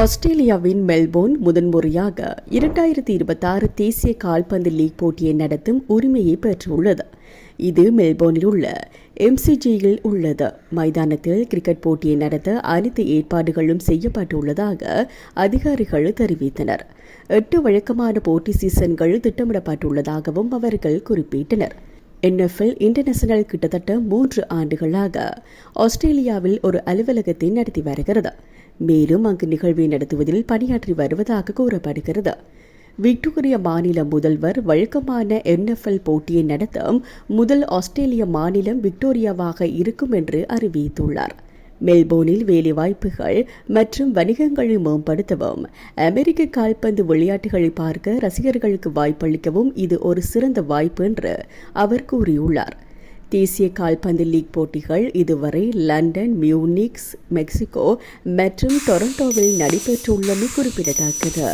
ஆஸ்திரேலியாவின் மெல்போர்ன் முதன்முறையாக 2026 தேசிய கால்பந்து லீக் போட்டியை நடத்தும் உரிமையை பெற்றுள்ளது. இது மெல்போர்னில் உள்ள MCGயில் உள்ளது. மைதானத்தில் கிரிக்கெட் போட்டியை நடத்த அனைத்து ஏற்பாடுகளும் செய்யப்பட்டுள்ளதாக அதிகாரிகள் தெரிவித்தனர். 8 வழக்கமான போட்டி சீசன்கள் திட்டமிடப்பட்டுள்ளதாகவும் அவர்கள் குறிப்பிட்டனர். NFL இன்டர்நேஷனல் கிட்டத்தட்ட 3 ஆண்டுகளாக ஆஸ்திரேலியாவில் ஒரு அலுவலகத்தை நடத்தி வருகிறது. மேலும் அங்கு நிகழ்வை நடத்துவதில் பணியாற்றி வருவதாக கூறப்படுகிறது. விக்டோரியா மாநில முதல்வர் வழக்கமான NFL போட்டியை நடத்தும் முதல் ஆஸ்திரேலிய மாநிலம் விக்டோரியாவாக இருக்கும் என்று அறிவித்துள்ளார். மெல்போர்னில் வேலைவாய்ப்புகள் மற்றும் வணிகங்களை மேம்படுத்தவும், அமெரிக்க கால்பந்து விளையாட்டுகளை பார்க்க ரசிகர்களுக்கு வாய்ப்பளிக்கவும் இது ஒரு சிறந்த வாய்ப்பு என்று அவர் கூறியுள்ளார். தேசிய கால்பந்து லீக் போட்டிகள் இதுவரை லண்டன், மியூனிக்ஸ், மெக்சிகோ மற்றும் டொரண்டோவில் நடைபெற்றுள்ளமை குறிப்பிடத்தக்கது.